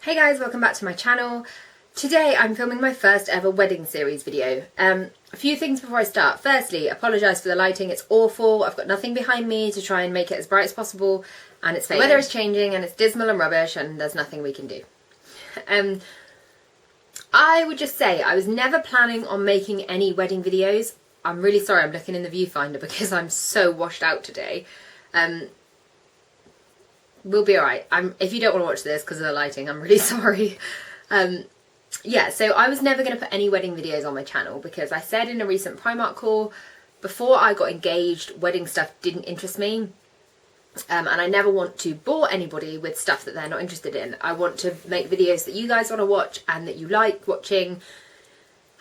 Hey guys, welcome back to my channel. Today I'm filming my first ever wedding series video. A few things before I start. Firstly, apologise for the lighting, it's awful. I've got nothing behind me to try and make it as bright as possible and it's failing. The weather is changing and it's dismal and rubbish and there's nothing we can do. I would just say I was never planning on making any wedding videos. I'm really sorry, I'm looking in the viewfinder because I'm so washed out today. We'll be alright. If you don't want to watch this because of the lighting, I'm really sorry. Yeah, so I was never going to put any wedding videos on my channel because I said in a recent Primark haul, before I got engaged, wedding stuff didn't interest me. And I never want to bore anybody with stuff that they're not interested in. I want to make videos that you guys want to watch and that you like watching.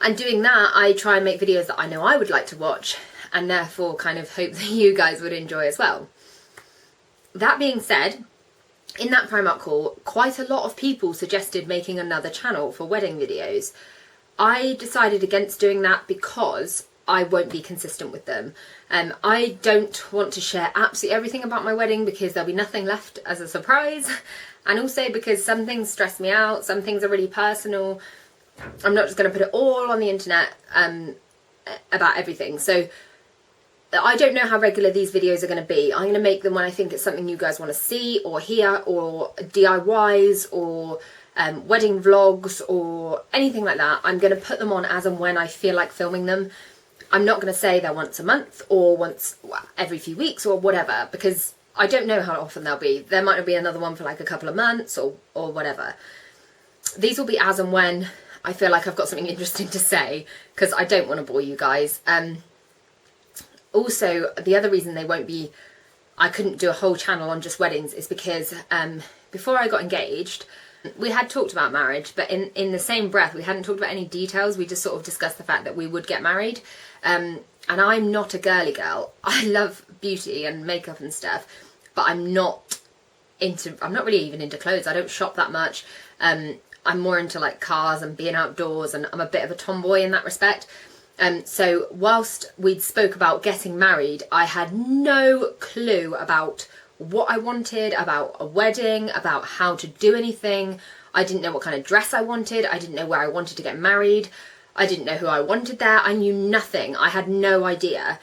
And doing that, I try and make videos that I know I would like to watch and therefore kind of hope that you guys would enjoy as well. That being said, in that Primark haul, quite a lot of people suggested making another channel for wedding videos. I decided against doing that because I won't be consistent with them. I don't want to share absolutely everything about my wedding because there'll be nothing left as a surprise. And also because some things stress me out, some things are really personal. I'm not just going to put it all on the internet about everything. So I don't know how regular these videos are going to be. I'm going to make them when I think it's something you guys want to see or hear, or DIYs or wedding vlogs or anything like that. I'm going to put them on as and when I feel like filming them. I'm not going to say they're once a month or once every few weeks or whatever, because I don't know how often they'll be. There might not be another one for like a couple of months or whatever. These will be as and when I feel like I've got something interesting to say, because I don't want to bore you guys. Also, the other reason they won't be, I couldn't do a whole channel on just weddings is because before I got engaged, we had talked about marriage, but in the same breath, we hadn't talked about any details. We just sort of discussed the fact that we would get married. And I'm not a girly girl. I love beauty and makeup and stuff, but I'm not really even into clothes. I don't shop that much. I'm more into like cars and being outdoors, and I'm a bit of a tomboy in that respect. So whilst we'd spoke about getting married, I had no clue about what I wanted, about a wedding, about how to do anything. I didn't know what kind of dress I wanted. I didn't know where I wanted to get married. I didn't know who I wanted there. I knew nothing. I had no idea.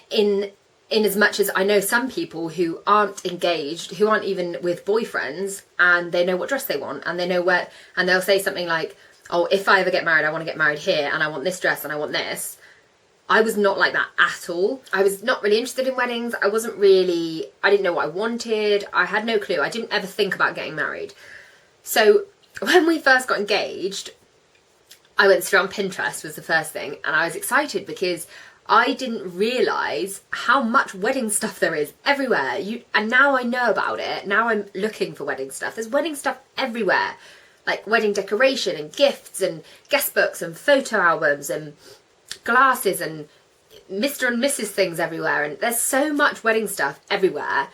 In as much as I know some people who aren't engaged, who aren't even with boyfriends, and they know what dress they want, and they know where, and they'll say something like, oh, if I ever get married, I want to get married here, and I want this dress, and I want this. I was not like that at all. I was not really interested in weddings. I didn't know what I wanted. I had no clue. I didn't ever think about getting married. So when we first got engaged, I went straight on Pinterest was the first thing, and I was excited because I didn't realise how much wedding stuff there is everywhere. And now I know about it. Now I'm looking for wedding stuff. There's wedding stuff everywhere. Like wedding decoration and gifts and guest books and photo albums and glasses and Mr. and Mrs. things everywhere. And there's so much wedding stuff everywhere.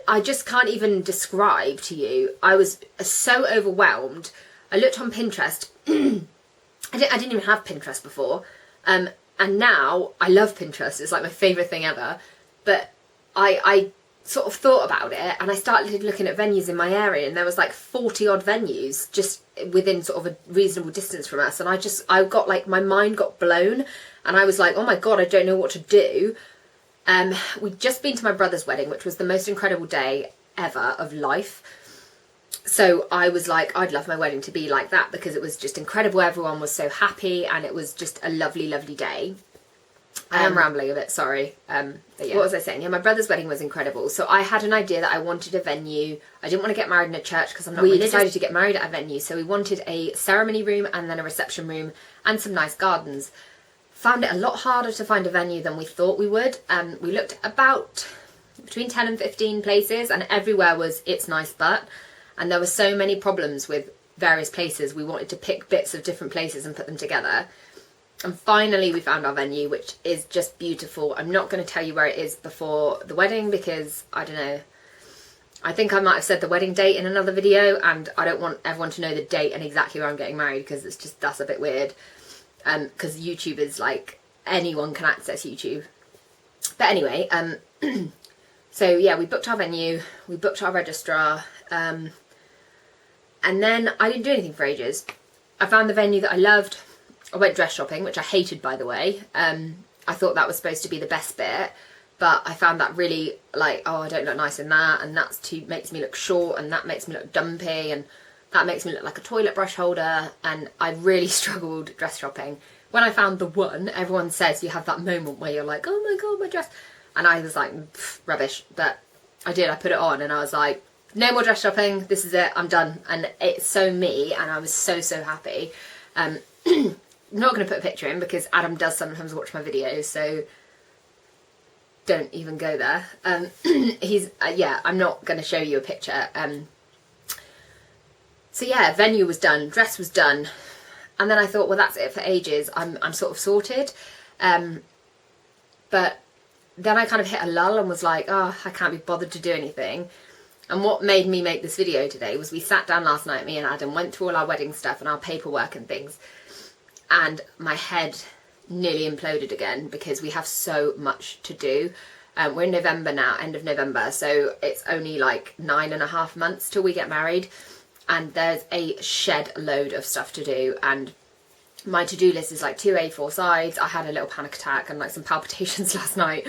I just can't even describe to you. I was so overwhelmed. I looked on Pinterest. I didn't even have Pinterest before. And now I love Pinterest. It's like my favourite thing ever. But I sort of thought about it, and I started looking at venues in my area, and there was like 40 odd venues just within sort of a reasonable distance from us, and I got like, my mind got blown, and I was like, oh my god, I don't know what to do. We'd just been to my brother's wedding, which was the most incredible day ever of life. So I was like, I'd love my wedding to be like that, because it was just incredible. Everyone was so happy, and it was just a lovely, lovely day. I am rambling a bit, sorry. But yeah. What was I saying? Yeah, my brother's wedding was incredible. So I had an idea that I wanted a venue. I didn't want to get married in a church because I'm not religious. We decided to get married at a venue. So we wanted a ceremony room and then a reception room and some nice gardens. Found it a lot harder to find a venue than we thought we would. We looked at about between 10 and 15 places, and everywhere was it's nice but. And there were so many problems with various places. We wanted to pick bits of different places and put them together. And finally we found our venue, which is just beautiful. I'm not going to tell you where it is before the wedding because, I don't know, I think I might have said the wedding date in another video, and I don't want everyone to know the date and exactly where I'm getting married because it's just, that's a bit weird. Because YouTube is like, anyone can access YouTube. But anyway, so yeah, we booked our venue, we booked our registrar, And then I didn't do anything for ages. I found the venue that I loved. I went dress shopping, which I hated, by the way. I thought that was supposed to be the best bit, but I found that really like, oh, I don't look nice in that, and that's too, makes me look short, and that makes me look dumpy, and that makes me look like a toilet brush holder, and I really struggled dress shopping. When I found the one, everyone says you have that moment where you're like, oh my god, my dress, and I was like, rubbish, but I did, I put it on, and I was like, no more dress shopping, this is it, I'm done, and it's so me, and I was so, so happy. I'm not going to put a picture in because Adam does sometimes watch my videos, so don't even go there. He's yeah, I'm not going to show you a picture. So yeah, venue was done, dress was done, and then I thought, well, that's it for ages. I'm sort of sorted, but then I kind of hit a lull and was like, oh, I can't be bothered to do anything. And what made me make this video today was we sat down last night, me and Adam, went through all our wedding stuff and our paperwork and things, and my head nearly imploded again because we have so much to do. We're in November now, end of November, so it's only like 9.5 months till we get married, and there's a shed load of stuff to do, and my to-do list is like 2 A4 sides. I had a little panic attack and like some palpitations last night,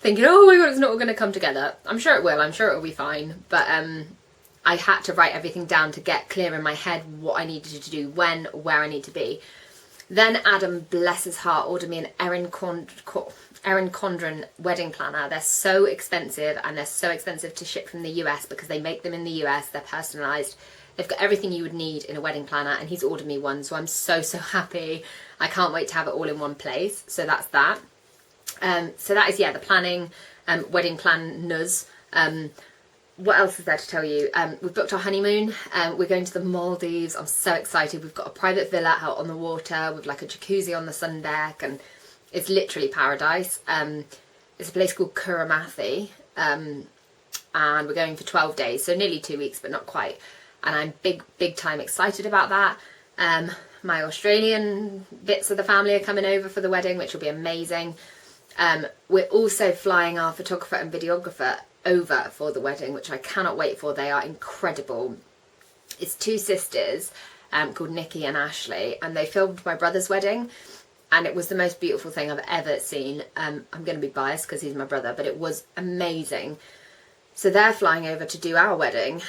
thinking, oh my god, it's not all going to come together. I'm sure it will, I'm sure it'll be fine, but I had to write everything down to get clear in my head what I needed to do, when, where I need to be. Then Adam, bless his heart, ordered me an Erin Condren wedding planner. They're so expensive, and they're so expensive to ship from the US because they make them in the US. They're personalised. They've got everything you would need in a wedding planner, and he's ordered me one, so I'm so, so happy. I can't wait to have it all in one place. So that's that. So that is, yeah, the planning, wedding planners. What else is there to tell you? We've booked our honeymoon. We're going to the Maldives. I'm so excited. We've got a private villa out on the water with like a jacuzzi on the sun deck, and it's literally paradise. It's a place called Kuramathi, and we're going for 12 days, so nearly 2 weeks, but not quite. And I'm big time excited about that. My Australian bits of the family are coming over for the wedding, which will be amazing. We're also flying our photographer and videographer over for the wedding, which I cannot wait for. They are incredible. It's 2 sisters called Nikki and Ashley, and they filmed my brother's wedding, and it was the most beautiful thing I've ever seen. I'm going to be biased because he's my brother, but it was amazing. So they're flying over to do our wedding.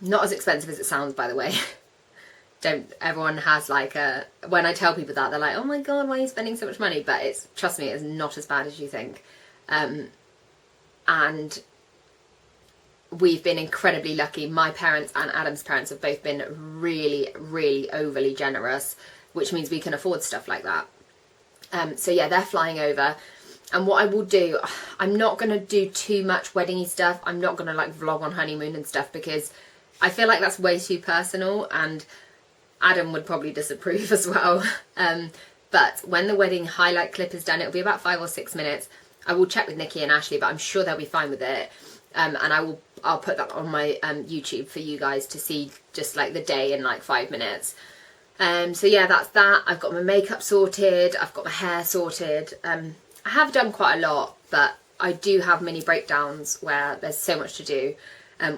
Not as expensive as it sounds, by the way. Don't, everyone has like a, when I tell people that, they're like, oh my god, why are you spending so much money? But it's, trust me, it's not as bad as you think. And we've been incredibly lucky. My parents and Adam's parents have both been really, really overly generous, which means we can afford stuff like that. So yeah, they're flying over. And what I will do, I'm not going to do too much weddingy stuff. I'm not going to like vlog on honeymoon and stuff because I feel like that's way too personal, and Adam would probably disapprove as well. But when the wedding highlight clip is done, it'll be about 5 or 6 minutes. I will check with Nikki and Ashley, but I'm sure they'll be fine with it. And I'll put that on my YouTube for you guys to see, just like the day in like 5 minutes. So yeah, that's that. I've got my makeup sorted. I've got my hair sorted. I have done quite a lot, but I do have mini breakdowns where there's so much to do.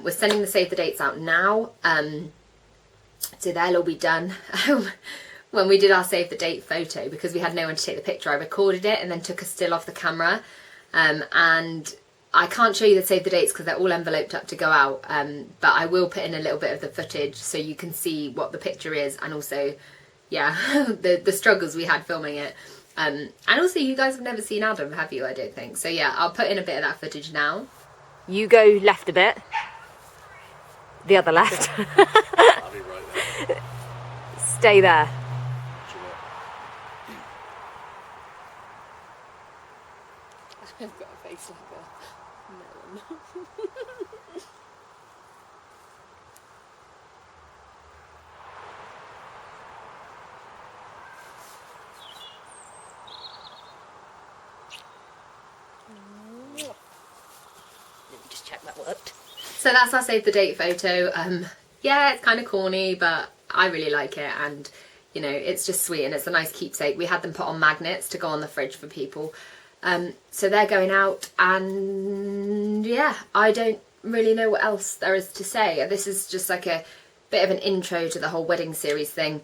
We're sending the save the dates out now. So they'll all be done. When we did our save the date photo, because we had no one to take the picture, I recorded it and then took a still off the camera. And I can't show you the save the dates because they're all enveloped up to go out. But I will put in a little bit of the footage so you can see what the picture is, and also, yeah, the struggles we had filming it. And also, you guys have never seen Adam, have you? I don't think. So yeah, I'll put in a bit of that footage now. You go left a bit. The other left. I'll be right there. Stay there. I've got a face like a melon. Let me just check that worked. So that's our save the date photo. Yeah, it's kind of corny, but I really like it, and you know, it's just sweet and it's a nice keepsake. We had them put on magnets to go on the fridge for people. So they're going out, and yeah, I don't really know what else there is to say. This is just like a bit of an intro to the whole wedding series thing.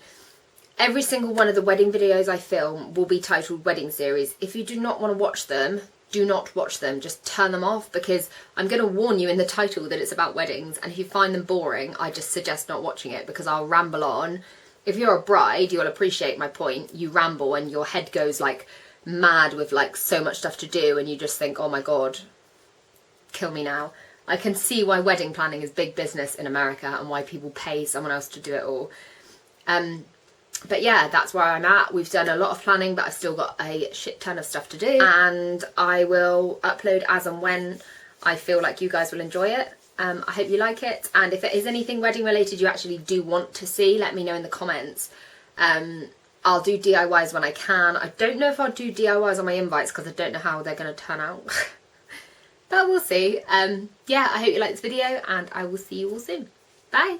Every single one of the wedding videos I film will be titled wedding series. If you do not want to watch them, do not watch them. Just turn them off, because I'm going to warn you in the title that it's about weddings, and if you find them boring, I just suggest not watching it, because I'll ramble on. If you're a bride, you'll appreciate my point. You ramble and your head goes like mad with like so much stuff to do, and you just think, oh my god, kill me now. I can see why wedding planning is big business in America and why people pay someone else to do it all. But yeah, that's where I'm at. We've done a lot of planning, but I've still got a shit ton of stuff to do, and I will upload as and when I feel like you guys will enjoy it. I hope you like it, and if there is anything wedding related you actually do want to see, let me know in the comments. I'll do DIYs when I can. I don't know if I'll do DIYs on my invites because I don't know how they're going to turn out. But we'll see. Yeah, I hope you like this video, and I will see you all soon. Bye!